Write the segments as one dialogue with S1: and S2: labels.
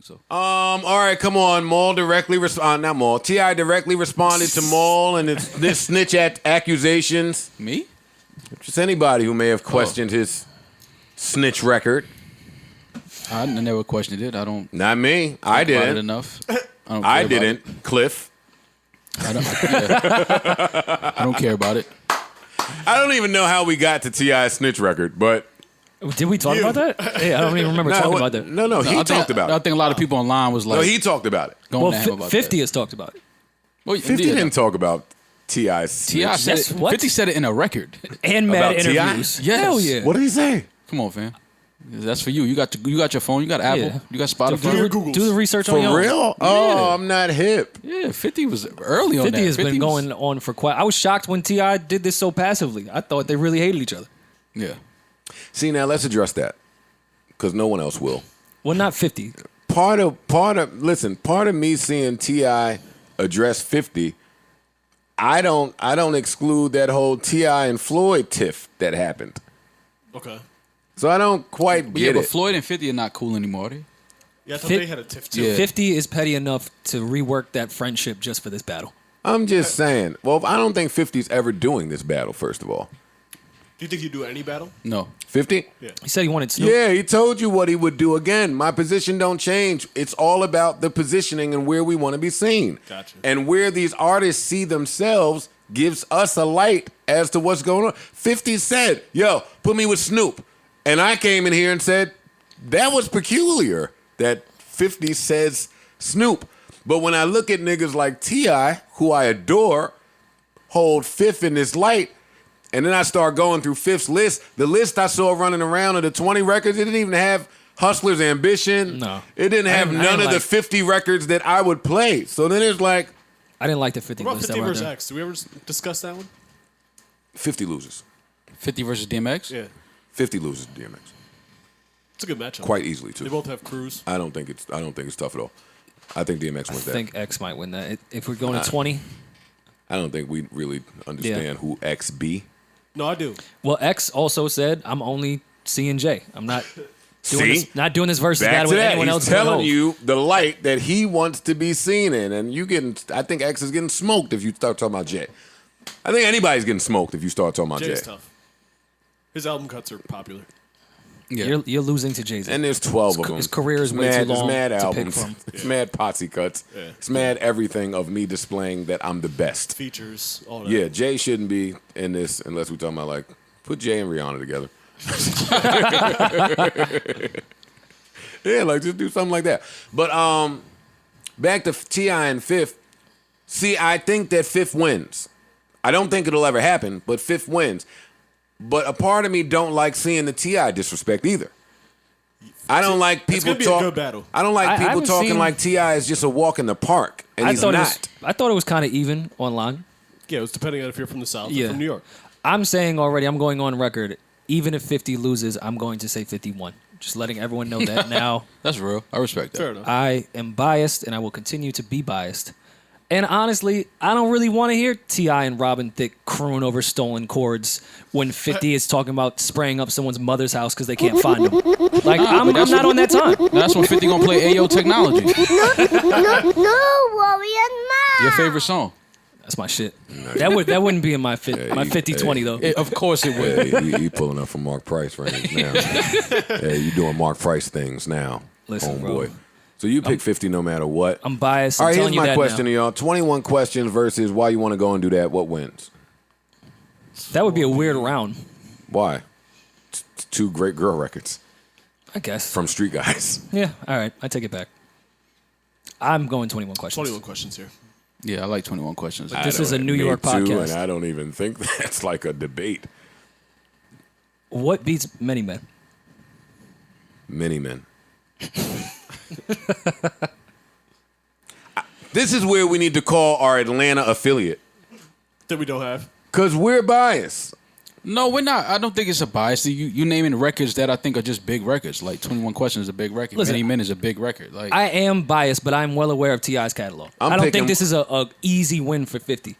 S1: think so.
S2: All right, come on. Maul directly not Maul. T.I. directly responded to Maul and this snitch accusations.
S1: Me?
S2: Just anybody who may have questioned his snitch record.
S1: I never questioned it. I don't.
S2: Not me. I didn't.
S1: Enough.
S2: I didn't. Cliff.
S1: I don't care about it.
S2: I don't even know how we got to T.I.'s snitch record, but.
S3: Did we talk about that? Hey, I don't even remember talking about that.
S2: No, he talked about it.
S1: I think a lot of people online was like.
S2: No, he talked about it.
S3: Well, 50 has talked about it.
S1: Well,
S2: 50 didn't talk about T.I.'s
S1: T.I. said it.
S3: What?
S1: 50 said it in a record.
S3: And mad
S2: About
S3: interviews.
S1: Yes.
S3: Hell yeah.
S2: What did he say?
S1: Come on, fam. That's for you. You got your phone. You got Apple.
S3: Yeah.
S1: You got Spotify.
S3: Do the research
S2: For
S3: on your own.
S2: real? Oh, I'm not hip.
S1: Yeah, 50 was early on
S3: 50
S1: that.
S3: has been going on for quite. I was shocked when T.I. did this so passively. I thought they really hated each other.
S1: Yeah.
S2: See, now let's address that because no one else will.
S3: Well, not 50.
S2: Part of me seeing T.I. address 50, I don't exclude that whole T.I. and Floyd tiff that happened.
S4: Okay.
S2: So I don't quite get
S1: but
S2: it.
S1: Floyd and 50 are not cool anymore, are they?
S4: Yeah, I thought they had a tiff too.
S1: Yeah.
S3: 50 is petty enough to rework that friendship just for this battle.
S2: I'm just saying. Well, I don't think 50's ever doing this battle, first of all.
S4: Do you think he'd do any battle?
S1: No.
S2: 50?
S4: Yeah.
S3: He said he wanted Snoop.
S2: Yeah, he told you what he would do. Again, my position don't change. It's all about the positioning and where we want to be seen.
S4: Gotcha.
S2: And where these artists see themselves gives us a light as to what's going on. 50 said, yo, put me with Snoop. And I came in here and said, that was peculiar that 50 says Snoop. But when I look at niggas like T.I., who I adore, hold Fifth in this light, and then I start going through Fifth's list, the list I saw running around of the 20 records, it didn't even have Hustler's Ambition.
S3: No.
S2: It didn't have none of the
S3: like
S2: 50 records that I would play. So then it's like...
S3: I didn't like the 50
S4: What about
S3: list
S4: 50
S3: that
S4: versus
S3: right
S4: X? Did we ever discuss that one?
S2: 50 loses.
S1: 50 versus DMX?
S4: Yeah.
S2: 50 loses to DMX.
S4: It's a good matchup.
S2: Quite easily, too.
S4: They both have crews.
S2: I don't think it's tough at all. I think DMX
S3: I
S2: wins that.
S3: think X might win that. If we're going to 20,
S2: I don't think we really understand who X be.
S4: No, I do.
S3: well, X also said, I'm only seeing J. I'm not doing
S2: See?
S3: this, not doing this versus
S2: Back
S3: battle
S2: to
S3: with
S2: that.
S3: anyone
S2: He's
S3: else.
S2: telling you the light that he wants to be seen in, and I think X is getting smoked if you start talking about Jay. I think anybody's getting smoked if you start talking about
S4: Jay's
S2: Jay.
S4: tough. His album cuts are popular.
S1: Yeah.
S3: You're losing to Jay-Z.
S2: And there's 12 of them.
S3: His career is
S2: It's
S3: way too
S2: There's
S3: long
S2: mad
S3: to pick
S2: albums.
S3: from.
S2: It's mad potsy cuts.
S4: Yeah.
S2: It's mad everything of me displaying that I'm the best.
S4: Features, all that.
S2: Yeah, Jay shouldn't be in this unless we're talking about, like, put Jay and Rihanna together. Yeah, like, just do something like that. But back to T.I. and Fifth. See, I think that Fifth wins. I don't think it'll ever happen, but Fifth wins. But a part of me don't like seeing the T.I. disrespect either. I don't like people
S4: It's gonna be a good battle.
S2: I don't like
S3: I
S2: people
S3: haven't
S2: talking
S3: seen-
S2: like T.I. is just a walk in the park, and he's not.
S3: I thought it was kind of even online.
S4: Yeah, it was depending on if you're from the South
S3: Yeah.
S4: or from New York.
S3: I'm saying already, I'm going on record, even if 50 loses, I'm going to say 51. Just letting everyone know that now.
S1: That's real. I respect that.
S4: Fair enough.
S3: I am biased, and I will continue to be biased. And honestly, I don't really want to hear T.I. and Robin Thicke croon over stolen chords when 50 is talking about spraying up someone's mother's house because they can't find them. Like, I'm not on that time.
S1: That's when 50 gonna play Ayo Technology.
S5: No, Warrior Ma.
S1: Your favorite song.
S3: That's my shit. That wouldn't be in my 50-20, though.
S1: Of course it would.
S2: Yeah, he pulling up from Mark Price range now. Yeah, you doing Mark Price things now,
S3: Listen,
S2: homeboy.
S3: bro.
S2: So you pick 50 no matter what.
S3: I'm biased.
S2: All
S3: I'm
S2: right, here's
S3: telling you
S2: my
S3: that
S2: question
S3: now.
S2: to y'all. 21 questions versus why you want to go and do that. What wins?
S3: That would be a weird round,
S2: Why? It's two great girl records
S3: I guess.
S2: from Street Guys.
S3: Yeah, all right. I take it back. I'm going 21 questions.
S4: 21 questions here.
S1: Yeah, I like 21 questions.
S3: This is a New
S2: Me
S3: York
S2: too,
S3: podcast.
S2: and I don't even think that's like a debate.
S3: What beats Many Men?
S2: Many men. This is where we need to call our Atlanta affiliate.
S4: That we don't have.
S2: Because we're biased.
S1: No, we're not. I don't think it's a bias. You naming records that I think are just big records. Like 21 Questions is a big record.
S3: Listen,
S1: Many Men is a big record. Like
S3: I am biased, but I'm well aware of T.I.'s catalog. I don't think this is a easy win for 50.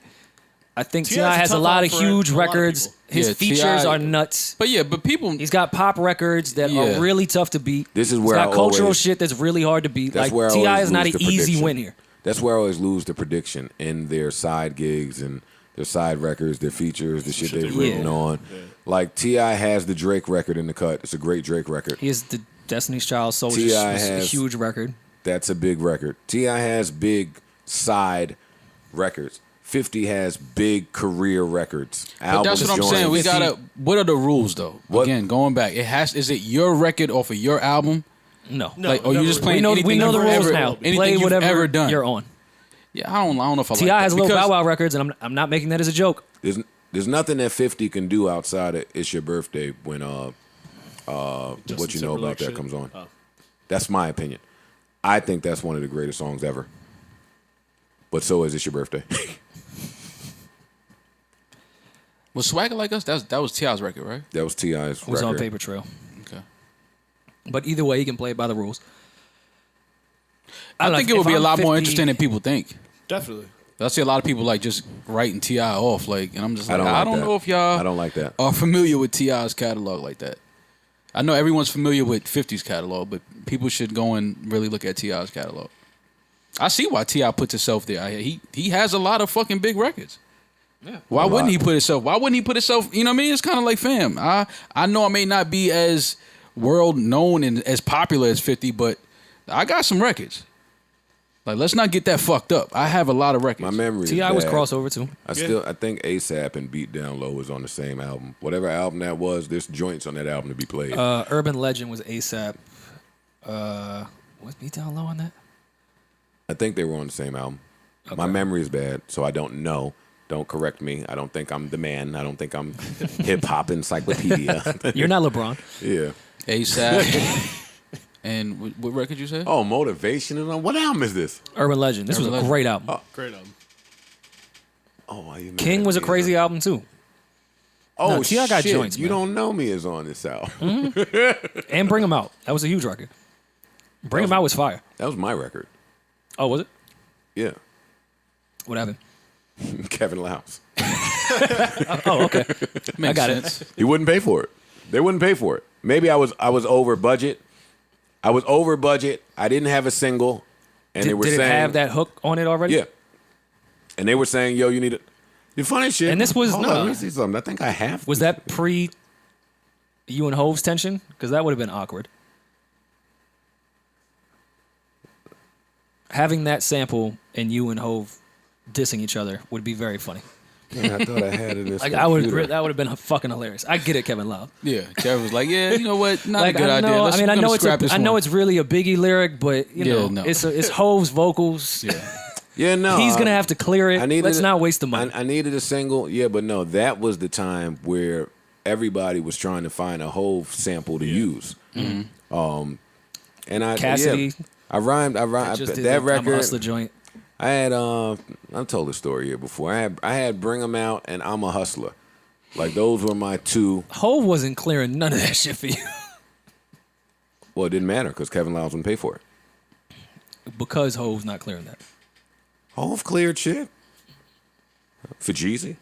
S3: I think
S4: T.I.
S3: T.I.
S4: is a
S3: has a
S4: tough
S3: lot
S4: out
S3: of
S4: for
S3: huge
S4: a lot of
S3: records.
S4: people.
S3: His
S1: Yeah,
S3: features
S1: T.I.
S3: are nuts.
S1: but people.
S3: He's got pop records that
S1: Yeah.
S3: are really tough to beat.
S2: This is
S3: He's
S2: where
S3: got
S2: I
S3: cultural
S2: always-
S3: shit that's really hard to beat.
S2: That's
S3: Like
S2: where I
S3: T.I.
S2: always
S3: is not an
S2: lose the
S3: easy
S2: prediction.
S3: win here.
S2: That's where I always lose the prediction in their side gigs and their side records, their features, the shit they've written
S3: Yeah.
S2: on. Like T.I. has the Drake record in the cut. It's a great Drake record.
S3: He is the Destiny's Child Soldier.
S2: T.I.
S3: It's a
S2: has-
S3: huge record.
S2: That's a big record. T.I. has big side records. 50 has big career records.
S1: But that's what I'm saying. We gotta. What are the rules though?
S2: What?
S1: Again, going back, it has. Is it your record off of your album?
S3: No.
S4: No.
S1: Like, or you just
S4: never.
S1: playing
S3: We know
S1: anything
S3: the
S1: you've
S3: rules
S1: ever,
S3: now.
S1: anything
S3: Play
S1: you've
S3: whatever
S1: ever done.
S3: you're on.
S1: Yeah, I don't know if I like
S3: T.I.
S1: that.
S3: has Lil
S1: Because-
S3: Bow Wow records, and I'm not making that as a joke.
S2: There's nothing that 50 can do outside of It's Your Birthday when What You Know About
S4: Timberlake
S2: That
S4: shit?
S2: comes on.
S4: Oh.
S2: That's my opinion. I think that's one of the greatest songs ever. But so is It's Your Birthday.
S1: Was Swagger Like Us? That was T.I.'s record, right?
S2: That was T.I.'s
S3: It was
S2: record.
S3: on Paper Trail.
S1: Okay.
S3: But either way, he can play it by the rules.
S1: I
S3: don't know,
S1: think
S3: if
S1: it would be a
S3: I'm
S1: lot more
S3: 50
S1: interesting than people think.
S4: Definitely.
S1: I see a lot of people like just writing T.I. off, like, and I'm just like,
S2: I
S1: I
S2: don't
S1: don't,
S2: like that.
S1: know if y'all
S2: I don't like that.
S1: are familiar with T.I.'s catalog like that. I know everyone's familiar with 50's catalog, but people should go and really look at T.I.'s catalog. I see why T.I. puts himself there. He has a lot of fucking big records. Yeah. Why wouldn't he put himself? Why wouldn't he put himself? You know what I mean? It's kind of like, fam. I know I may not be as world known and as popular as 50, but I got some records. Like, let's not get that fucked up. I have a lot of records.
S2: My memory is
S3: T.I. was
S2: bad.
S3: crossover too.
S2: I think ASAP and Beat Down Low was on the same album. Whatever album that was, there's joints on that album to be played.
S3: Urban Legend was ASAP. Was Beat Down Low on that?
S2: I think they were on the same album. My memory is bad, so I don't know. Don't correct me. I don't think I'm the man. I don't think I'm hip hop encyclopedia.
S3: You're not LeBron.
S2: Yeah.
S1: ASAP. And what record you said?
S2: Oh, Motivation is on. What album is this?
S3: Urban Legend. This was
S1: Urban
S3: a
S1: Legend.
S3: great album.
S4: Great album.
S2: Oh, why you mad
S3: King
S2: at
S3: was a
S2: me?
S3: crazy album too.
S2: Oh,
S3: No, T.I. got
S2: shit.
S3: joints,
S2: You
S3: man.
S2: don't know me is on this album.
S3: And Bring 'Em Out. That was a huge record. Bring 'Em Out was fire.
S2: That was my record.
S3: Oh, was it?
S2: Yeah.
S3: What happened?
S2: Kevin Louse.
S3: Oh, okay.
S1: Makes
S3: I got it.
S1: sense.
S2: He wouldn't pay for it. They wouldn't pay for it. Maybe I was over budget. I was over budget. I didn't have a single, and they were
S3: Did it
S2: saying,
S3: have that hook on it already?
S2: Yeah. And they were saying, "Yo, you need it." The funny shit.
S3: And this was-
S2: Hold
S3: no.
S2: on, let me see something. I think I have.
S3: Was that pre you and Hove's tension? Because that would have been awkward. Having that sample and you and Hove dissing each other would be very funny.
S2: Man, I thought I had it in this
S3: Like
S2: computer.
S3: that would have been fucking hilarious. I get it, Kevin Love.
S1: Yeah, Kevin was like, yeah, you know what? Not
S3: Like
S1: a good
S3: I
S1: idea.
S3: know,
S1: Let's,
S3: I mean, I
S1: we're gonna
S3: know it's
S1: scrap this
S3: I know
S1: one.
S3: it's really a Biggie lyric, but you
S1: Yeah,
S3: know,
S1: no.
S3: it's Hove's vocals.
S1: Yeah.
S2: Yeah, no.
S3: He's gonna have to clear it.
S2: I needed
S3: Let's
S2: it-
S3: not waste the money.
S2: I needed a single. Yeah, but no, that was the time where everybody was trying to find a whole sample to use. And I
S3: Cassidy
S2: yeah, I rhymed.
S3: Just did
S2: That
S3: I'm a
S2: record.
S3: Hustler joint.
S2: I had I've told the story here before. I had Bring 'Em Out and I'm a Hustler. Like those were my two.
S3: Hove wasn't clearing none of that shit for you
S2: Well, it didn't matter because Kevin Lyles wouldn't pay for it.
S3: because Hove's not clearing that.
S2: Hove cleared shit for Jeezy.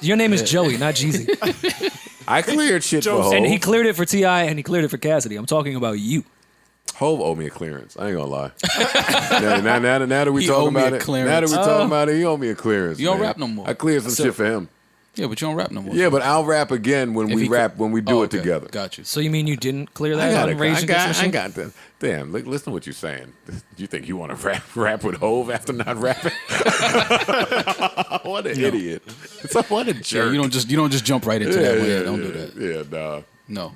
S3: Your name is Joey, not Jeezy.
S2: I cleared shit for Hove.
S3: And he cleared it for T.I. and he cleared it for Cassidy. I'm talking about you.
S2: Hove owed me a clearance. I ain't gonna lie. now that we
S1: He
S2: talking
S1: owed me
S2: about
S1: a
S2: it,
S1: clearance.
S2: now that we talking about it, he owed me a clearance.
S1: You don't
S2: man.
S1: rap no more.
S2: I cleared some shit for him.
S1: Yeah, but you don't rap no more.
S2: Yeah, but I'll rap again when
S1: If
S2: we
S1: he
S2: rap when we do
S1: Oh,
S2: it
S1: okay.
S2: together.
S1: Got you.
S3: So you mean you didn't clear
S2: I
S3: that
S2: got
S3: on Rage
S2: it.
S3: Against the
S2: I
S3: Machine?
S2: got that. Damn, listen to what you're saying. You think you want to rap with Hove after not rapping? What an idiot! What a
S1: Yeah,
S2: jerk!
S1: you don't just jump right into that. Yeah, don't do that.
S2: Yeah, nah.
S1: No.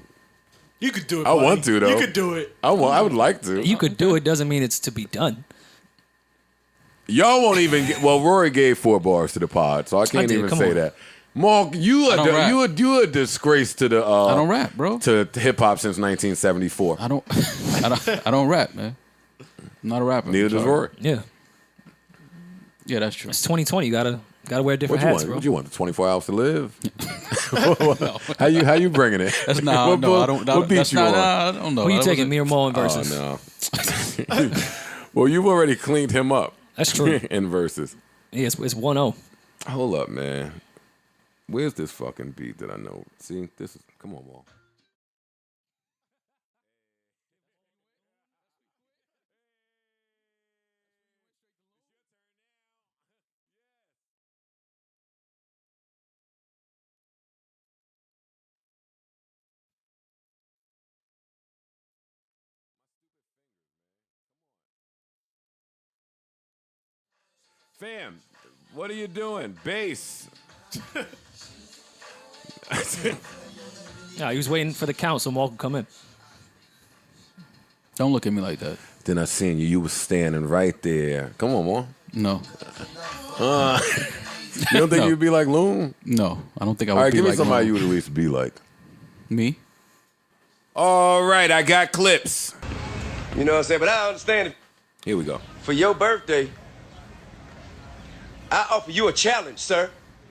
S4: You could do it.
S2: I
S4: buddy.
S2: want to, though.
S4: You could do it.
S2: I would like to.
S3: You could do it doesn't mean it's to be done.
S2: Y'all won't even get. Well, Rory gave 4 bars to the pod, so I can't
S3: did,
S2: even
S3: come
S2: say
S3: on.
S2: that. Mark, you
S1: I don't rap.
S2: you a disgrace to the.
S1: I don't rap, bro.
S2: To hip hop since 1974.
S1: I don't rap, man. I'm not a rapper.
S2: Neither does
S1: Sorry.
S2: Rory.
S3: Yeah.
S1: Yeah, that's true.
S3: It's 2020. You gotta wear
S2: What
S3: different
S2: you
S3: hats,
S2: want?
S3: bro.
S2: What you want? The 24 hours to live? How you bringing it?
S1: That's not.
S2: What-
S1: No, I don't.
S2: What beat
S1: That's
S2: you
S1: not.
S2: on?
S1: I don't know.
S3: Who you
S1: That
S3: taking,
S1: wasn't-
S3: me or Mo in
S2: Oh
S3: versus?
S2: no. Well, you've already cleaned him up
S3: That's true.
S2: in verses.
S3: Yeah, it's 1-0.
S2: Hold up, man. Where's this fucking beat that I know? See, this is. Come on, Wall. Fam, what are you doing? Bass.
S3: Yeah, he was waiting for the count so Maul could come in.
S1: Don't look at me like that.
S2: Then I seen you. You was standing right there. Come on, Wall.
S1: No.
S2: You don't think
S1: No.
S2: you'd be like Loon?
S1: No, I don't think I would
S2: All right,
S1: be
S2: give me
S1: like
S2: somebody
S1: Loon.
S2: you would at least be like.
S1: Me?
S2: All right, I got clips.
S6: You know what I'm saying? But I understand it.
S2: Here we go.
S6: For your birthday, I offer you a challenge, sir.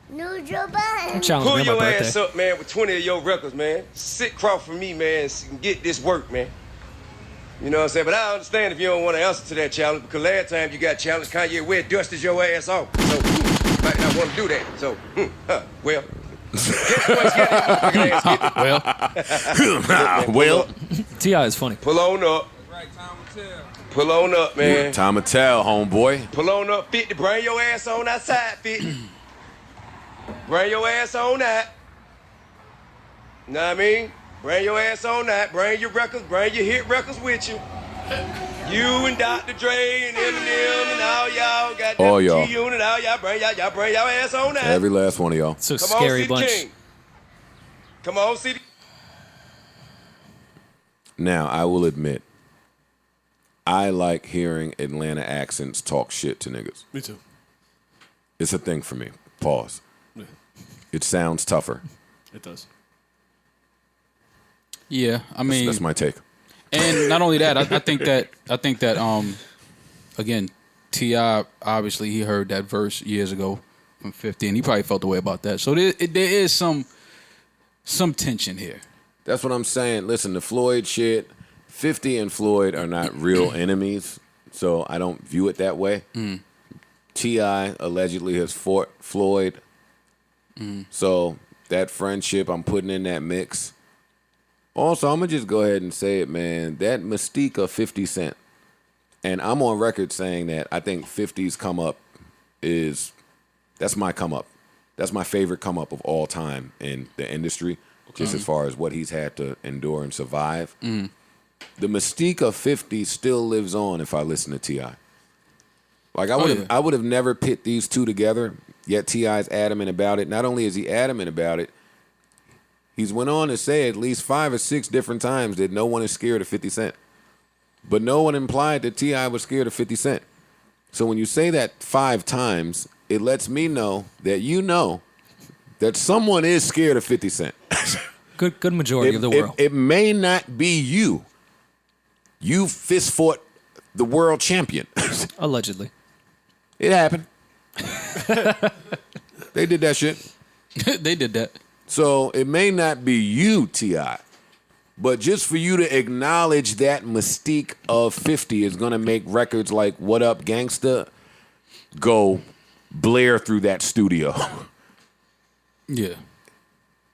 S5: No, Joe Budden.
S3: Challenge
S6: Pull
S3: me on
S6: your
S3: my
S6: ass
S3: birthday.
S6: up, man, with 20 of your records, man. Sit across from me, man, and get this work, man. You know what I'm saying? But I understand if you don't want to answer to that challenge, because last time you got challenged, Kanye West dusted your ass off. So, you might not want to do that. So, well. Guess what's getting ass get
S2: Well,
S3: T.I. is funny.
S6: Pull on up. Pull on up, man.
S2: time to tell, homeboy.
S6: Pull on up, 50. Bring your ass on outside, 50. Bring your ass on out. Know what I mean? Bring your ass on out. Bring your records. Bring your hit records with you. You and Dr. Dre and Eminem and all y'all got
S2: All
S6: that
S2: y'all.
S6: G-Unit. All y'all bring y'all ass on out.
S2: Every last one of y'all.
S3: It's a
S6: Come
S3: scary
S6: on,
S3: bunch.
S6: City King. Come on, City.
S2: Now, I will admit, I like hearing Atlanta accents talk shit to niggas.
S4: Me too.
S2: It's a thing for me. Pause.
S4: Yeah,
S2: It sounds tougher.
S4: it does.
S1: Yeah, I mean,
S2: That's my take.
S1: and not only that, I think that again, T.I. obviously he heard that verse years ago from 50, and he probably felt the way about that. So there is some tension here.
S2: That's what I'm saying. Listen, the Floyd shit, 50 and Floyd are not real enemies, so I don't view it that way. T.I. allegedly has fought Floyd. So that friendship, I'm putting in that mix. Also, I'm going to just go ahead and say it, man. That mystique of 50 Cent, and I'm on record saying that I think 50's come up that's my come up. That's my favorite come up of all time in the industry, just as far as what he's had to endure and survive. The mystique of 50 still lives on if I listen to T.I. Like I would have never pit these two together, yet T.I.'s adamant about it. Not only is he adamant about it, he's went on to say at least 5 or 6 different times that no one is scared of 50 Cent. But no one implied that T.I. was scared of 50 Cent. So when you say that 5 times, it lets me know that someone is scared of 50 Cent.
S3: Good majority of the world.
S2: It may not be you. You fist fought the world champion.
S3: Allegedly.
S2: It happened. They did that shit.
S1: They did that.
S2: So it may not be you, T.I., but just for you to acknowledge that mystique of 50 is going to make records like What Up Gangsta go blare through that studio.
S1: Yeah.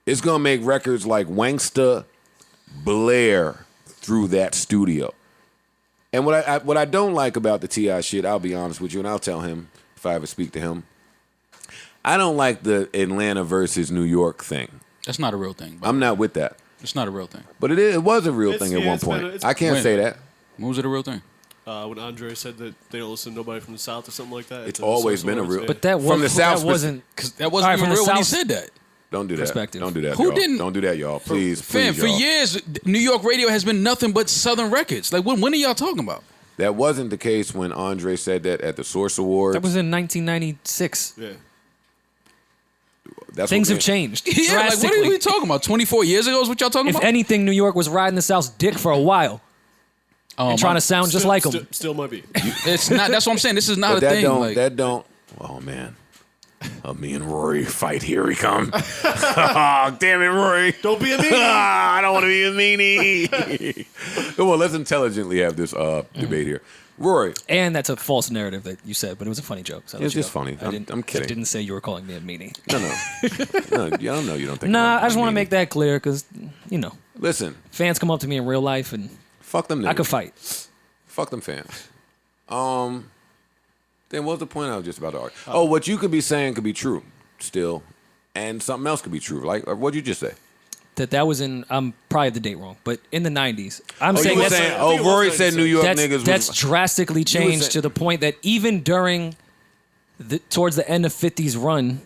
S2: It's going to make records like Wangsta blare through that studio. And what I don't like about the T.I. shit, I'll be honest with you, and I'll tell him if I ever speak to him, I don't like the Atlanta versus New York thing.
S1: That's not a real thing.
S2: I'm not with that.
S1: It's not a real thing.
S2: But it was a real
S4: It's-
S2: thing at
S4: yeah,
S2: one
S4: it's been
S2: point.
S4: a-
S2: I can't
S1: When?
S2: say that.
S1: When was it a real thing?
S4: When Andre said that they don't listen to nobody from the South or something like that.
S2: It's
S4: a
S2: always
S4: social
S2: been a
S4: words,
S2: real-
S4: yeah.
S3: But that,
S2: From the South
S3: that wasn't.
S1: Because that wasn't
S3: All right,
S1: even
S3: from the
S1: real when he
S3: South-
S1: said that.
S2: Don't do that.
S3: Perspective.
S2: Don't do that,
S1: Who
S2: y'all.
S1: didn't-
S2: Don't do that, y'all. Please,
S1: Fam,
S2: please,
S1: for
S2: y'all.
S1: years, New York radio has been nothing but Southern records. Like, when are y'all talking about?
S2: That wasn't the case when Andre said that at the Source Awards.
S3: That was in 1996.
S4: Yeah.
S2: That's
S3: Things
S2: what
S3: have changed
S1: Yeah, like, what
S3: drastically.
S1: are we talking about? 24 years ago is what y'all talking
S3: If
S1: about?
S3: anything, New York was riding the South's dick for a while and trying to sound just like them.
S4: Still might be.
S1: It's not. That's what I'm saying. This is not
S2: But
S1: a
S2: that
S1: thing.
S2: don't.
S1: Like,
S2: That don't. Oh man. Me and Rory fight. Here he come. Oh, damn it, Rory.
S4: Don't be a meanie.
S2: I don't want to be a meanie. Come on, let's intelligently have this debate here. Rory.
S3: And that's a false narrative that you said, but it was a funny joke. So
S2: It's just funny. I'm kidding.
S3: I didn't say you were calling me a meanie.
S2: No, I don't know. You don't think.
S3: Nah,
S2: I'm
S3: I just want to
S2: meanie.
S3: make that clear because,
S2: Listen,
S3: fans come up to me in real life and
S2: fuck them niggas.
S3: I could fight.
S2: Fuck them fans. Then what's the point I was just about to argue? Oh, what you could be saying could be true still, and something else could be true. Like, what'd you just say?
S3: That was in, I'm probably the date wrong, but in the 90s. I'm
S2: You
S3: saying
S2: were
S3: that's,
S2: saying, Rory said New York niggas
S3: that's
S2: was...
S3: drastically changed
S2: saying-
S3: to the point that even during, towards the end of 50's run,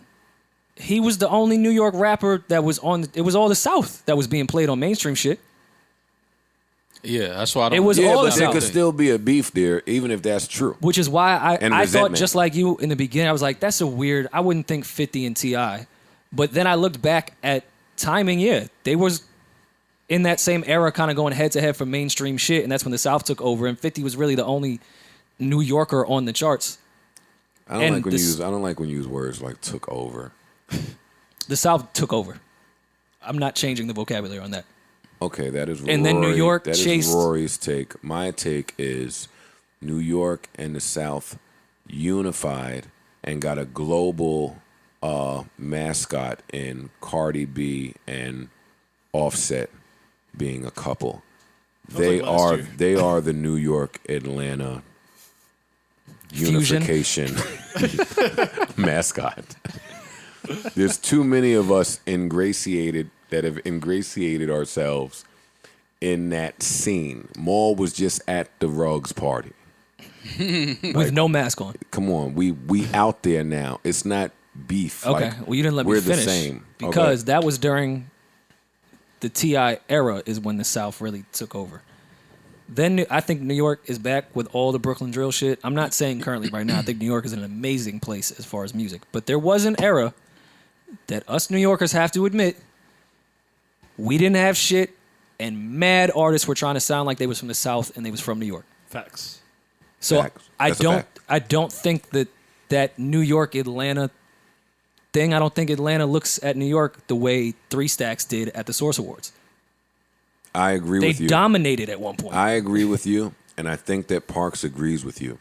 S3: he was the only New York rapper that was on, it was all the South that was being played on mainstream shit.
S1: Yeah, that's why I don't.
S3: It was
S2: Yeah,
S3: all
S2: but
S3: the
S2: there
S3: South.
S2: could still be a beef there, even if that's true.
S3: Which is why
S2: And
S3: I thought,
S2: resentment.
S3: just like you in the beginning, I was like, that's a weird, I wouldn't think 50 and T.I. But then I looked back at timing, they was in that same era kind of going head to head for mainstream shit, and that's when the South took over, and 50 was really the only New Yorker on the charts.
S2: I don't like when you use words like took over.
S3: The South took over. I'm not changing the vocabulary on that.
S2: Okay, that is
S3: And then New York
S2: that
S3: chased-
S2: is Rory's take. My take is New York and the South unified and got a global mascot in Cardi B and Offset being a couple.
S4: like last year.
S2: They are the New York Atlanta
S3: Fusion.
S2: unification mascot. There's too many of us that have ingratiated ourselves in that scene. Maul was just at the Ruggs party.
S3: With no mask on.
S2: Come on, we out there now. It's not beef.
S3: Okay,
S2: Like,
S3: well, you didn't let me
S2: we're
S3: finish.
S2: the same.
S3: Because
S2: Okay.
S3: that was during the T.I. era is when the South really took over. Then I think New York is back with all the Brooklyn drill shit. I'm not saying currently right now. I think New York is an amazing place as far as music. But there was an era that us New Yorkers have to admit we didn't have shit, and mad artists were trying to sound like they was from the South and they was from New York.
S4: Facts.
S3: So
S2: Facts. That's a fact.
S3: I don't think that New York Atlanta thing. I don't think Atlanta looks at New York the way Three Stacks did at the Source Awards.
S2: I agree
S3: They
S2: with you.
S3: dominated at one point.
S2: I agree with you, and I think that Parks agrees with you.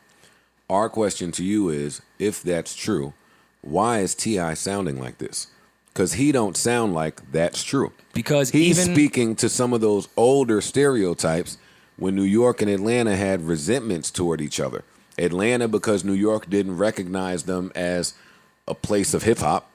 S2: Our question to you is, if that's true, why is T.I. sounding like this? Because he don't sound like that's true.
S3: Because
S2: he's
S3: even
S2: speaking to some of those older stereotypes when New York and Atlanta had resentments toward each other. Atlanta, because New York didn't recognize them as a place of hip hop.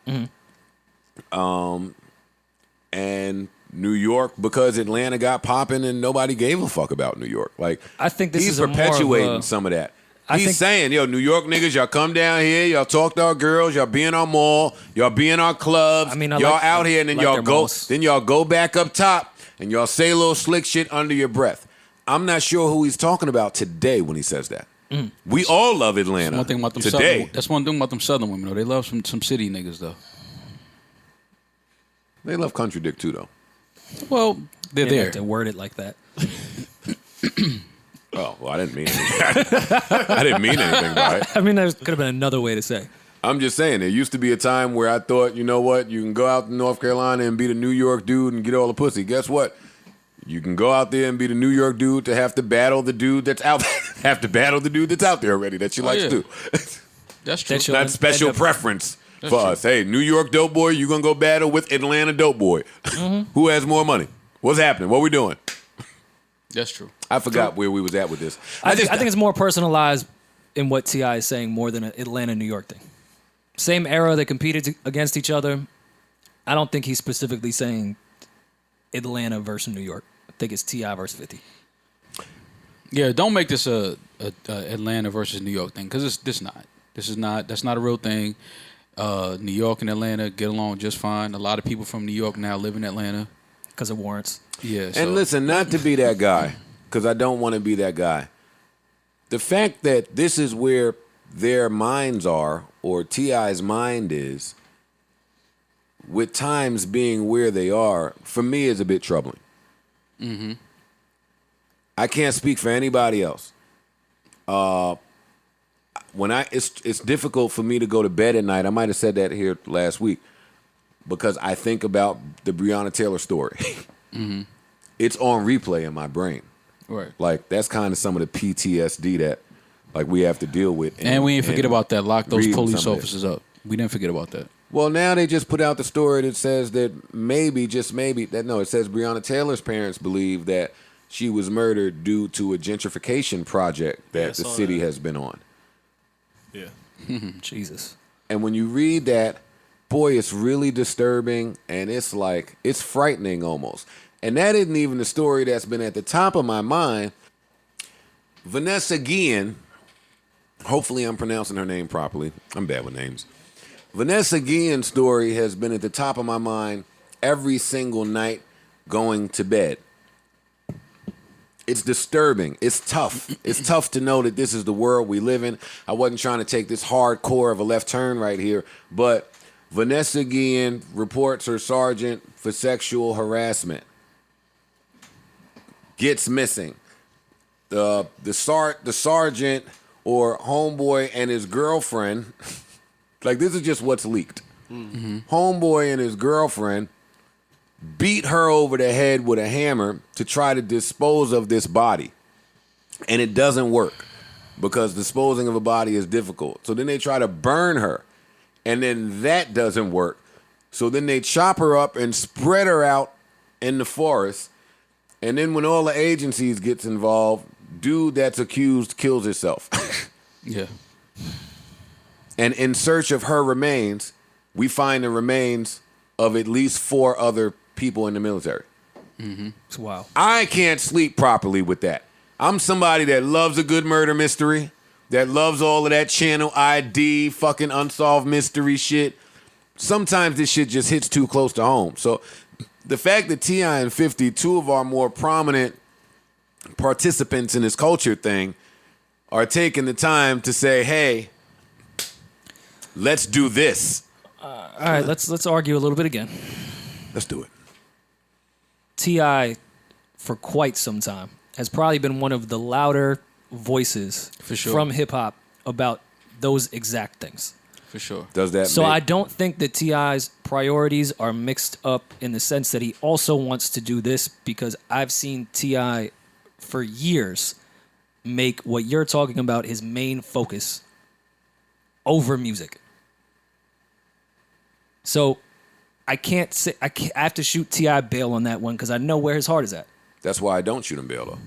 S2: And New York, because Atlanta got popping and nobody gave a fuck about New York. Like,
S3: I think this
S2: he's
S3: is a more of
S2: perpetuating
S3: a-
S2: some of that.
S3: I
S2: He's
S3: think-
S2: saying, yo, New York niggas, y'all come down here, y'all talk to our girls, y'all be in our mall, y'all be in our clubs,
S3: I mean, I
S2: y'all
S3: like-
S2: out here, and then
S3: like
S2: y'all
S3: their
S2: go,
S3: malls.
S2: then y'all go back up top and y'all say a little slick shit under your breath. I'm not sure who he's talking about today when he says that. We all love Atlanta.
S1: One thing about them
S2: today.
S1: Southern, that's one thing about them Southern women though. They love some city niggas though.
S2: They love country dick too, though.
S1: Well, they're
S3: They
S1: there.
S3: like to word it like that.
S2: Oh, well, I didn't mean anything. I didn't mean anything by it.
S3: I mean, there could have been another way to say.
S2: I'm just saying, there used to be a time where I thought, you know what, you can go out to North Carolina and be the New York dude and get all the pussy. Guess what? You can go out there and be the New York dude to have to battle the dude that's out have to battle the dude that's out there already that you like
S1: yeah.
S2: to do.
S1: That's true.
S3: That you'll
S2: Not special
S3: end up-
S2: preference for
S1: true.
S2: us. Hey, New York dope boy, you gonna go battle with Atlanta dope boy. Who has more money? What's happening? What we doing?
S1: That's true.
S2: I forgot where we was at with this.
S3: I think it's more personalized in what T.I. is saying more than an Atlanta, New York thing. Same era, they competed against each other. I don't think he's specifically saying Atlanta versus New York. I think it's T.I. versus 50.
S1: Yeah, don't make this a Atlanta versus New York thing because that's not a real thing. New York and Atlanta get along just fine. A lot of people from New York now live in Atlanta.
S3: Because of warrants.
S1: Yeah, so.
S2: And listen, not to be that guy, because I don't want to be that guy. The fact that this is where their minds are, or T.I.'s mind is, with times being where they are, for me is a bit troubling. I can't speak for anybody else. it's difficult for me to go to bed at night. I might have said that here last week because I think about the Breonna Taylor story. Mm-hmm. It's on replay in my brain.
S1: Right.
S2: Like that's kind of some of the PTSD that like we have to deal with.
S1: And we didn't forget about that. Lock those
S2: reading
S1: police
S2: some of
S1: officers up. We didn't forget about that.
S2: Well, now they just put out the story that says that maybe, just maybe, it says Breonna Taylor's parents believe that she was murdered due to a gentrification project that the city has been on.
S4: Yeah.
S3: Jesus.
S2: And when you read that, boy, it's really disturbing and it's like, it's frightening almost. And that isn't even the story that's been at the top of my mind. Vanessa Guillen, hopefully I'm pronouncing her name properly. I'm bad with names. Vanessa Guillen's story has been at the top of my mind every single night going to bed. It's disturbing. It's tough. It's tough to know that this is the world we live in. I wasn't trying to take this hardcore of a left turn right here, but Vanessa Guillen reports her sergeant for sexual harassment. Gets missing. The sergeant or homeboy and his girlfriend, like this is just what's leaked. Mm-hmm. Homeboy and his girlfriend beat her over the head with a hammer to try to dispose of this body. And it doesn't work because disposing of a body is difficult. So then they try to burn her. And then that doesn't work. So then they chop her up and spread her out in the forest. And then when all the agencies gets involved, dude that's accused kills himself.
S1: Yeah.
S2: And in search of her remains, we find the remains of at least 4 other people in the military.
S3: Mm-hmm. Wow.
S2: I can't sleep properly with that. I'm somebody that loves a good murder mystery, that loves all of that Channel ID, fucking unsolved mystery shit. Sometimes this shit just hits too close to home. So the fact that T.I. and 50, 2 of our more prominent participants in this culture thing, are taking the time to say, hey, let's do this.
S3: All right, let's argue a little bit again.
S2: Let's do it.
S3: T.I. for quite some time has probably been one of the louder voices
S1: For sure.
S3: from hip hop about those exact things.
S1: For sure.
S2: Does that
S3: So
S2: make...
S3: I don't think that T.I.'s priorities are mixed up in the sense that he also wants to do this, because I've seen T.I. for years make what you're talking about his main focus over music. So I can't say I have to shoot T.I. bail on that one because I know where his heart is at.
S2: That's why I don't shoot him bail, though.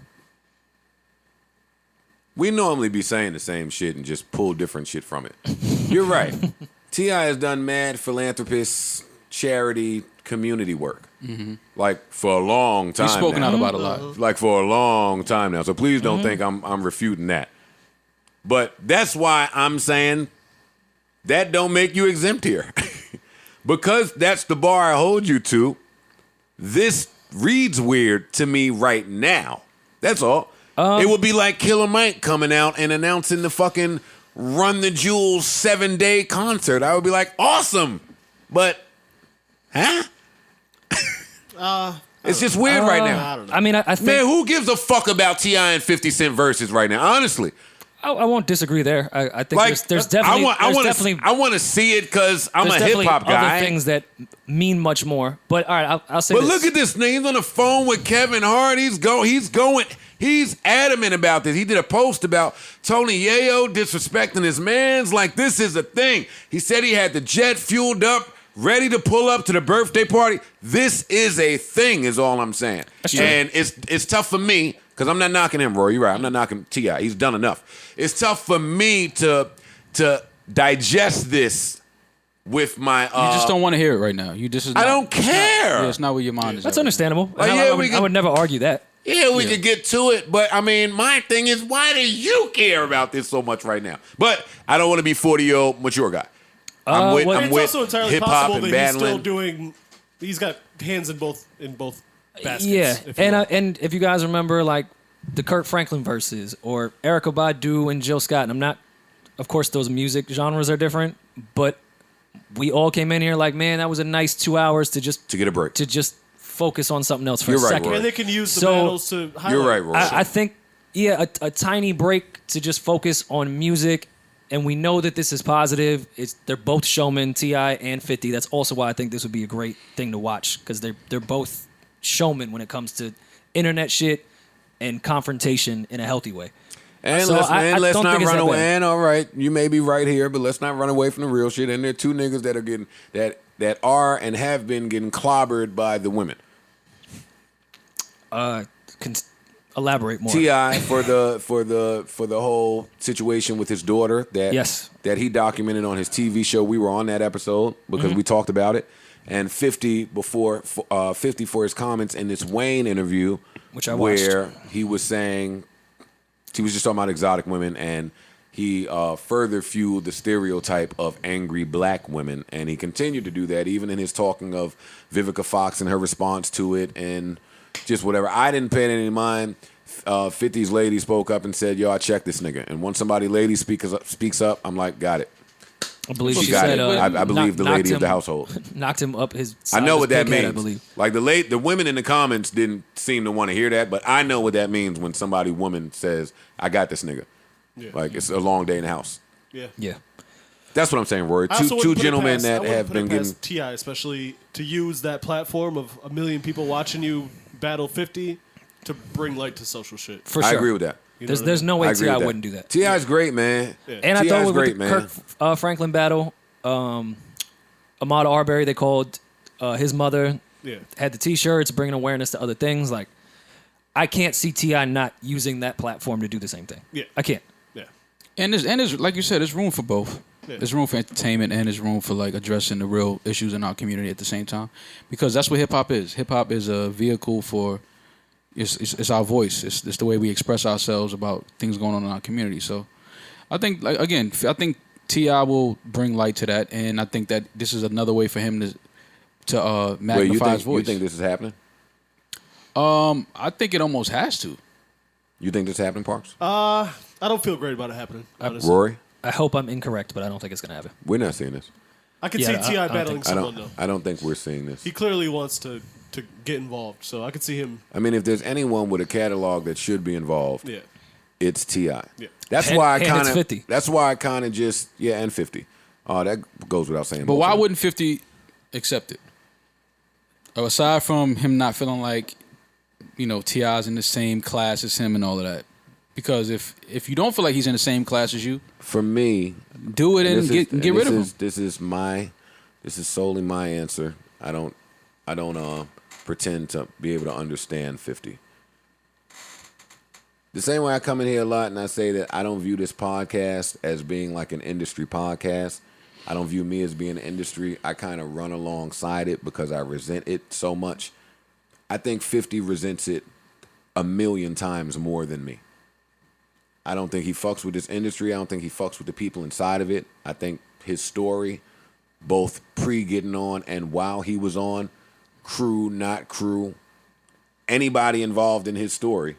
S2: We normally be saying the same shit and just pull different shit from it. You're right. T.I. has done mad philanthropist, charity, community work. Mm-hmm. Like, for a long time.
S1: He's spoken
S2: now.
S1: out about a lot.
S2: Like, for a long time now. So please don't think I'm refuting that. But that's why I'm saying that don't make you exempt here. Because that's the bar I hold you to. This reads weird to me right now. That's all. It would be like Killer Mike coming out and announcing the fucking Run the Jewels 7-day concert. I would be like, awesome. But, huh? It's just weird right now.
S4: I don't know.
S3: I mean, I think...
S2: Man, who gives a fuck about T.I. and 50 Cent verses right now? Honestly.
S3: I won't disagree there. I think
S2: Like,
S3: there's definitely...
S2: I want to see it because I'm a hip hop guy.
S3: other things that mean much more. But all right, I'll say
S2: But
S3: this.
S2: look at this nigga. He's on the phone with Kevin Hart. He's adamant about this. He did a post about Tony Yayo disrespecting his mans. Like, this is a thing. He said he had the jet fueled up, ready to pull up to the birthday party. This is a thing, is all I'm saying.
S3: That's true.
S2: And it's tough for me, because I'm not knocking him, Roy. You're right. I'm not knocking T.I. He's done enough. It's tough for me to digest this with my...
S1: You just don't want to hear it right now.
S2: I don't care.
S1: Yeah, it's not where your mind is.
S3: That's
S1: at.
S3: understandable.
S2: Like,
S3: I would never argue that.
S2: Yeah, we could get to it, but I mean, my thing is, why do you care about this so much right now? But I don't want to be 40-year-old mature guy. I'm with
S4: It's also entirely
S2: hip hop
S4: possible
S2: and
S4: that he's still
S2: battling.
S4: doing. He's got hands in both baskets.
S3: Yeah,
S4: if you will.
S3: and if you guys remember, like the Kirk Franklin verses or Erykah Badu and Jill Scott, and I'm not, of course, those music genres are different, but we all came in here like, man, that was a nice 2 hours to
S2: get a break,
S3: to just focus on something else for
S2: You're
S3: a
S2: right,
S3: second.
S2: Roy.
S4: And they can use the
S3: So-
S4: battles to highlight.
S2: You're right, Roy.
S3: I think, yeah, a tiny break to just focus on music and we know that this is positive. They're both showmen, T.I. and 50. That's also why I think this would be a great thing to watch because they're both showmen when it comes to internet shit and confrontation in a healthy way.
S2: And
S3: So
S2: let's
S3: I
S2: not
S3: don't think it's
S2: run
S3: that
S2: away.
S3: bad.
S2: And all right, you may be right here, but let's not run away from the real shit. And there are two niggas that are getting that are and have been getting clobbered by the women.
S3: Elaborate more.
S2: T.I. for the whole situation with his daughter that he documented on his TV show. We were on that episode because we talked about it. And 50 for his comments in this Wayne interview,
S3: which I watched,
S2: where he was saying he was just talking about exotic women, and he further fueled the stereotype of angry black women, and he continued to do that even in his talking of Vivica Fox and her response to it, and just whatever. I didn't pay any mind. 50's lady spoke up and said, "Yo, I checked this nigga." And once somebody lady speaks up, I'm like, got it.
S3: I believe
S2: She
S3: she
S2: got
S3: said,
S2: it. I believe the lady of the household.
S3: Knocked him up his
S2: I know what that
S3: big head,
S2: means.
S3: I believe.
S2: Like the women in the comments didn't seem to want to hear that, but I know what that means when woman says, "I got this nigga."
S4: Yeah.
S2: Like it's a long day in the house.
S4: Yeah.
S3: Yeah.
S2: That's what I'm saying, Rory.
S4: I also
S2: Two
S4: wouldn't put it
S2: gentlemen
S4: past-
S2: that
S4: I wouldn't
S2: have
S4: put
S2: been
S4: it
S2: getting.
S4: past T.I., especially to use that platform of 1 million people watching you battle 50 to bring light to social shit.
S3: For sure.
S2: I agree with that.
S4: You know what I
S3: There's
S4: mean?
S3: no
S2: I
S3: way
S2: agree
S3: T.I.
S2: with
S3: wouldn't do that.
S2: T.I.'s great, man.
S4: Yeah.
S3: And I
S2: T.I.'s
S3: thought with
S2: great,
S3: the
S2: man.
S3: Kirk Franklin battle, Ahmaud Arbery, they called his mother,
S4: Yeah.
S3: had the T-shirts, bringing awareness to other things. Like, I can't see T.I. not using that platform to do the same thing.
S4: Yeah.
S3: I can't.
S4: Yeah.
S1: And there's like you said, there's room for both.
S4: Yeah.
S1: There's room for entertainment and there's room for like addressing the real issues in our community at the same time, because that's what hip hop is. Hip hop is a vehicle for it's our voice. It's the way we express ourselves about things going on in our community. So I think I think T.I. will bring light to that, and I think that this is another way for him to magnify his voice.
S2: You think this is happening?
S1: I think it almost has to.
S2: You think this is happening, Parks?
S4: I don't feel great about it happening, honestly.
S2: Rory,
S3: I hope I'm incorrect, but I don't think it's going to happen.
S2: we're not seeing this.
S4: I could
S3: Yeah,
S4: see
S3: I
S4: T.I.
S3: don't
S4: battling
S3: think
S4: someone, though.
S2: I don't think we're seeing this.
S4: He clearly wants to get involved, so I could see him.
S2: I mean, if there's anyone with a catalog that should be involved,
S4: Yeah.
S2: it's T.I.
S4: Yeah.
S2: That's
S3: And-
S2: why I
S3: and it's
S2: kind of.
S3: 50.
S2: That's why I kind of just and 50. That goes without saying.
S1: But
S2: both
S1: why
S2: of them.
S1: wouldn't 50 accept it? Aside from him not feeling like, T.I.'s in the same class as him and all of that. Because if you don't feel like he's in the same class as you,
S2: For me,
S1: do it and get rid of him.
S2: This is solely my answer. I don't pretend to be able to understand 50. The same way I come in here a lot and I say that I don't view this podcast as being like an industry podcast. I don't view me as being an industry. I kind of run alongside it because I resent it so much. I think 50 resents it 1,000,000 times more than me. I don't think he fucks with this industry. I don't think he fucks with the people inside of it. I think his story, both pre-getting on and while he was on, crew, not crew, anybody involved in his story,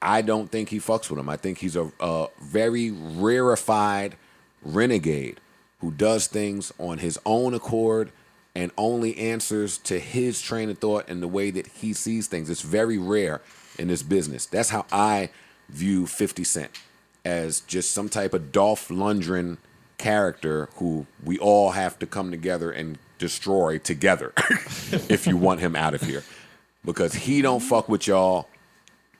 S2: I don't think he fucks with him. I think he's a very rarefied renegade who does things on his own accord and only answers to his train of thought and the way that he sees things. It's very rare in this business. That's how I view 50 Cent, as just some type of Dolph Lundgren character who we all have to come together and destroy together if you want him out of here. Because he don't fuck with y'all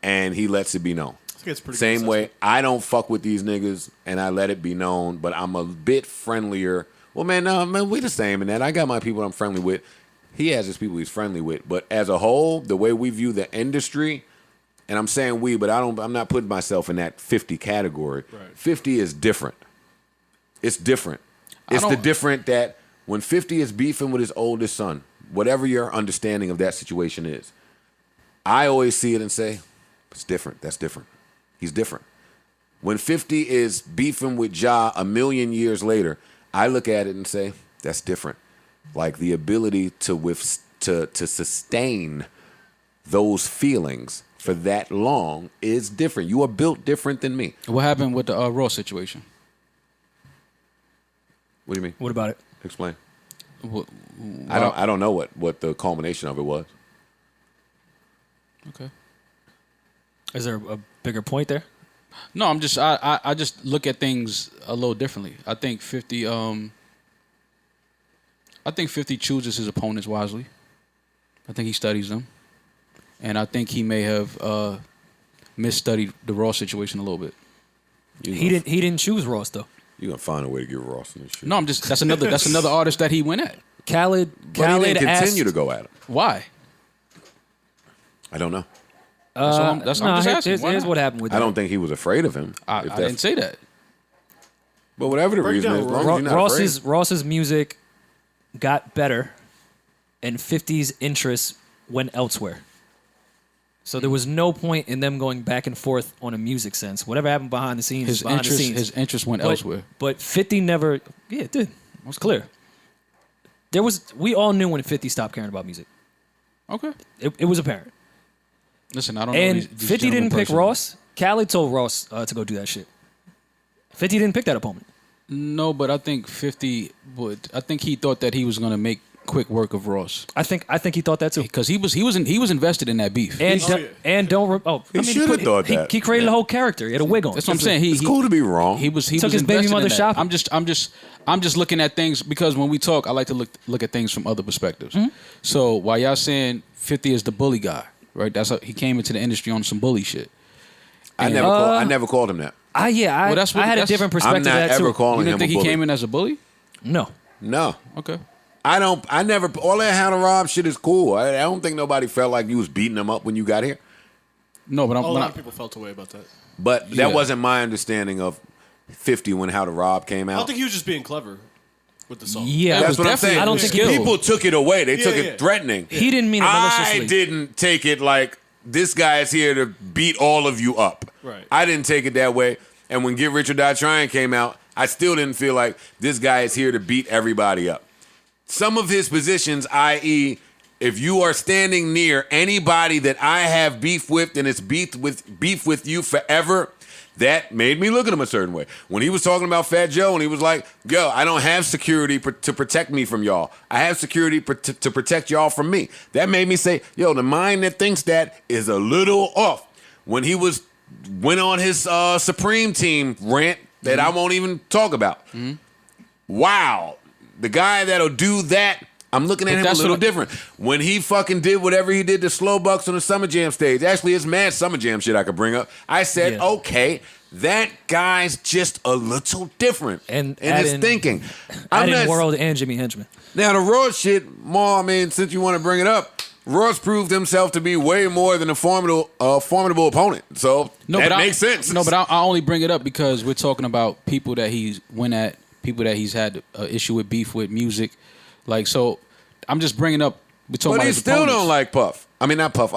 S2: and he lets it be known.
S4: I think it's pretty
S2: Same
S4: good
S2: way, I don't fuck with these niggas and I let it be known, but I'm a bit friendlier. Well, man, no, man, we the same in that. I got my people I'm friendly with. He has his people he's friendly with. But as a whole, the way we view the industry, and I'm saying we, but I'm not putting myself in that 50 category.
S4: Right.
S2: 50 is different. It's different. It's the different that when 50 is beefing with his oldest son, whatever your understanding of that situation is, I always see it and say, it's different. That's different. He's different. When 50 is beefing with Ja 1,000,000 years later, I look at it and say, that's different. Like the ability to sustain those feelings for that long is different. You are built different than me.
S1: What happened with the Raw situation?
S2: What do you mean?
S3: What about it?
S2: Explain.
S1: What,
S2: I don't know what the culmination of it was.
S1: Okay.
S3: Is there a bigger point there?
S1: No, I'm just I just look at things a little differently. I think 50 chooses his opponents wisely. I think he studies them. And I think he may have misstudied the Ross situation a little bit.
S3: He didn't choose Ross though.
S2: You're gonna find a way to get Ross in this shit.
S1: No, I'm just that's another artist that he went at.
S3: Khaled
S2: But he didn't
S3: asked,
S2: continue to go at him.
S1: Why?
S2: I don't know.
S1: I'm just asking. Why
S3: Here's
S1: not?
S3: what happened with
S2: I don't think he was afraid of him.
S1: I
S2: if that's-
S1: didn't say that.
S2: But whatever the
S4: Break
S2: reason
S4: down
S2: is, as long as you're not afraid.
S3: Ross's music got better, and 50's interests went elsewhere. So there was no point in them going back and forth on a music sense. Whatever happened behind the scenes,
S1: His
S3: behind the scenes.
S1: his interest went elsewhere.
S3: But 50 never. Yeah, it did. It was clear. We all knew when 50 stopped caring about music.
S1: Okay.
S3: It was apparent.
S1: Listen, I don't know.
S3: And
S1: these
S3: 50
S1: gentlemen
S3: didn't pick
S1: personally.
S3: Ross. Khaled told Ross to go do that shit. 50 didn't pick that opponent.
S1: No, but I think 50 would. I think he thought that he was going to make quick work of Ross
S3: I think he thought that too.
S1: because he was invested in that beef.
S3: And
S2: He should have thought that.
S3: He created a whole character. He had a wig on.
S1: That's what I'm saying.
S2: It's cool to be wrong.
S1: He
S3: Took
S1: was
S3: his baby
S1: invested
S3: mother
S1: in that.
S3: shopping.
S1: I'm just looking at things because when we talk, I like to look at things from other perspectives.
S3: Mm-hmm.
S1: So while y'all saying 50 is the bully guy, right? That's how he came into the industry on some bully shit.
S2: I never called him that.
S3: I
S1: Well, that's what-
S3: had a
S1: that's-
S3: different
S2: I'm
S3: perspective
S2: not
S3: of that
S2: ever
S3: too.
S1: You
S2: calling
S1: didn't
S2: him
S1: think
S2: a
S1: he
S2: bully.
S1: came in as a bully?
S3: No.
S2: No.
S1: Okay.
S2: I never, all that how to rob shit is cool. I don't think nobody felt like you was beating them up when you got here.
S1: No, but
S4: A
S1: I'm
S4: lot
S1: not.
S4: of people felt a way about that.
S2: But
S1: Yeah.
S2: that wasn't my understanding of 50 when How to Rob came
S4: I
S2: out.
S4: don't think he was just being clever with the song.
S3: Yeah,
S1: It
S2: That's
S1: was
S2: what I'm
S1: definitely-
S2: saying.
S3: I don't think
S1: skill.
S2: People took it away. They took
S4: Yeah,
S2: it
S4: yeah.
S2: threatening.
S3: he didn't mean it maliciously.
S2: I didn't take it like this guy is here to beat all of you up.
S4: Right.
S2: I didn't take it that way. And when Get Rich or Die Trying came out, I still didn't feel like this guy is here to beat everybody up. Some of his positions, i.e., if you are standing near anybody that I have beef with and it's beef with you forever, that made me look at him a certain way. When he was talking about Fat Joe and he was like, yo, I don't have security to protect me from y'all. I have security to protect y'all from me. That made me say, yo, the mind that thinks that is a little off. When he went on his Supreme Team rant that I won't even talk about. Wow. The guy that'll do that, I'm looking at
S1: But
S2: him a
S1: that's
S2: little
S1: what I-
S2: different. When he fucking did whatever he did to Slow Bucks on the Summer Jam stage, actually, it's mad Summer Jam shit I could bring up. I said,
S3: Yeah.
S2: okay, that guy's just a little different
S3: And
S2: in his
S3: add in-
S2: thinking.
S3: Add in
S2: not-
S3: World and Jimmy Henchman.
S2: Now, the Ross shit, I mean, since you want to bring it up, Ross proved himself to be way more than a formidable opponent. So that makes sense.
S1: No, but I only bring it up because we're talking about people that he's went at, people that he's had an issue with, beef with, music. Like, so I'm just bringing up. We're talking
S2: But
S1: about
S2: he
S1: his
S2: still
S1: opponents.
S2: don't like Puff. I mean, not Puff.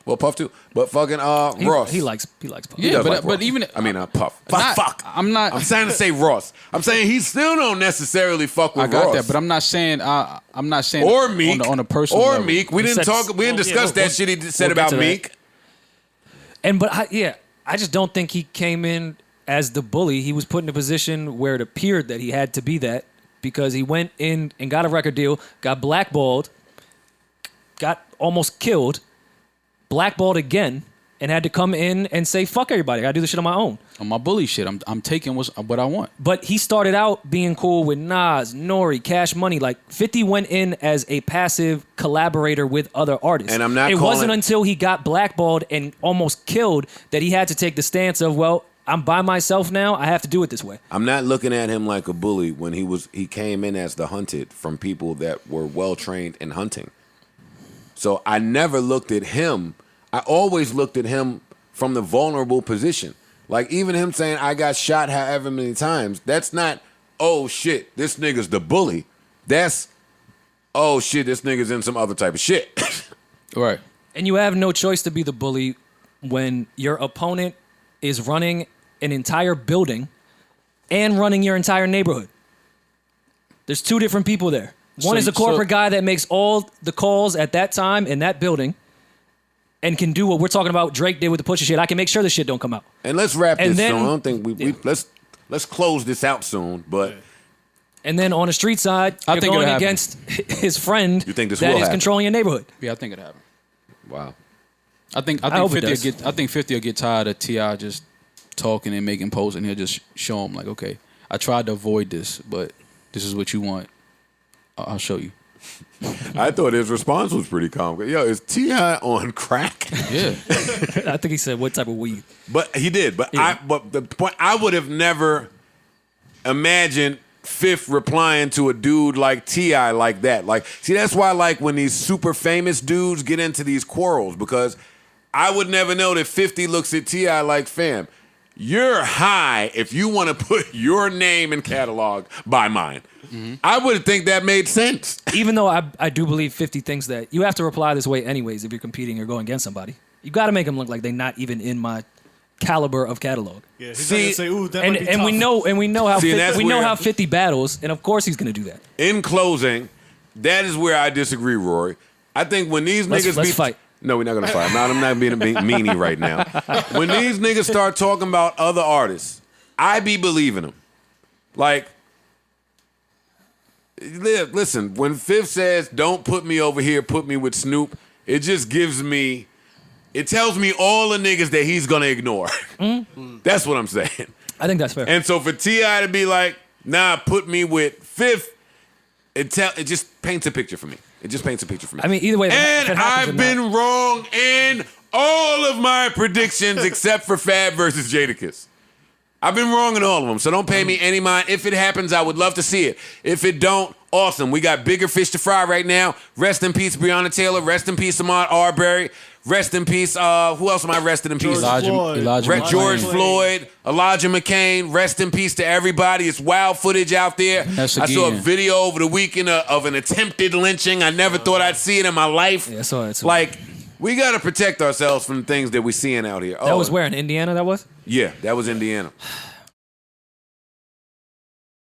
S2: Well, Puff too. But fucking Ross.
S3: He likes Puff.
S1: Yeah,
S2: does
S1: but
S2: like
S1: but
S2: Ross.
S1: even
S2: I mean, Puff.
S1: Not-
S2: Fuck.
S1: I'm not.
S2: I'm trying to say Ross. I'm saying he still don't necessarily fuck with
S1: I got
S2: Ross.
S1: that, but I'm not saying. I'm not saying
S2: or Meek
S1: on a personal
S2: or
S1: level.
S2: Meek. We didn't
S3: said-
S2: didn't discuss that shit he said
S3: we'll get
S2: about
S3: to that.
S2: Meek.
S3: I just don't think he came in as the bully. He was put in a position where it appeared that he had to be that because he went in and got a record deal, got blackballed, got almost killed, blackballed again, and had to come in and say, fuck everybody. I gotta do this shit on my own.
S1: On my bully shit, I'm taking what I want.
S3: But he started out being cool with Nas, Nori, Cash Money. Like 50 went in as a passive collaborator with other artists.
S2: And I'm not
S3: It
S2: calling-
S3: wasn't until he got blackballed and almost killed that he had to take the stance of, well, I'm by myself now. I have to do it this way.
S2: I'm not looking at him like a bully when he came in as the hunted from people that were well trained in hunting. So I never looked at him. I always looked at him from the vulnerable position. Like even him saying I got shot however many times, that's not, oh shit, this nigga's the bully. That's, oh shit, this nigga's in some other type of shit.
S1: Right.
S3: And you have no choice to be the bully when your opponent is running an entire building and running your entire neighborhood. There's two different people there. One is a corporate guy that makes all the calls at that time in that building and can do what we're talking about Drake did with the Pusha shit. I can make sure the shit don't come out.
S2: And let's wrap
S3: And
S2: this
S3: then-
S2: soon. I don't think let's close this out soon. But
S3: And then on the street side,
S1: I
S3: you're
S1: think
S3: going
S1: it'll happen.
S3: against his friend
S2: You think this
S3: that
S2: will
S3: is
S2: happen?
S3: controlling your neighborhood.
S1: Yeah, I think it happened.
S2: wow.
S1: I think
S3: hope it
S1: 50 will
S3: does.
S1: get. I think 50 will get tired of T.I. just talking and making posts, and he'll just show them like, okay, I tried to avoid this, but this is what you want. I'll show you.
S2: I thought his response was pretty calm. Yo, is T.I. on crack?
S1: Yeah.
S3: I think he said, what type of weed?
S2: But he did. But but the point, I would have never imagined Fifth replying to a dude like T.I. like that. Like, see, that's why I like when these super famous dudes get into these quarrels, because I would never know that 50 looks at T.I. like, fam, you're high if you want to put your name in catalog by mine. Mm-hmm. I would think that made sense.
S3: Even though I do believe 50 thinks that you have to reply this way anyways if you're competing or going against somebody. You got to make them look like they're not even in my caliber of catalog.
S4: Yeah, he's not gonna say, "Ooh, that might be
S3: and
S4: tough."
S3: we know how
S2: See,
S3: 50, we know
S2: where-
S3: how 50 battles, and of course he's going to do that.
S2: In closing, that is where I disagree, Rory. I think when these niggas
S3: Let's fight.
S2: No, we're not gonna fight. I'm not being a meanie right now. When these niggas start talking about other artists, I be believing them. Like, listen, when Fifth says, "Don't put me over here, put me with Snoop," it just gives me. It tells me all the niggas that he's gonna ignore. Mm-hmm. That's what I'm saying.
S3: I think that's fair.
S2: And so for T.I. to be like, "Nah, put me with Fifth," it just paints a picture for me. It just paints a picture for me.
S3: I mean, either way, if
S2: and
S3: it happens or
S2: I've
S3: not-
S2: been wrong in all of my predictions except for Fab versus Jadakiss. I've been wrong in all of them, so don't pay me any mind. If it happens, I would love to see it. If it don't, awesome. We got bigger fish to fry right now. Rest in peace, Breonna Taylor. Rest in peace, Ahmaud Arbery. Rest in peace, who else am I resting in peace? George Floyd, Elijah McCain. Rest in peace to everybody. It's wild footage out there. I saw a video over the weekend of an attempted lynching. I never thought I'd see it in my life.
S3: Yeah, I saw it.
S2: Like, we got to protect ourselves from the things that we're seeing out here.
S3: That was where in Indiana that was?
S2: Yeah, that was Indiana.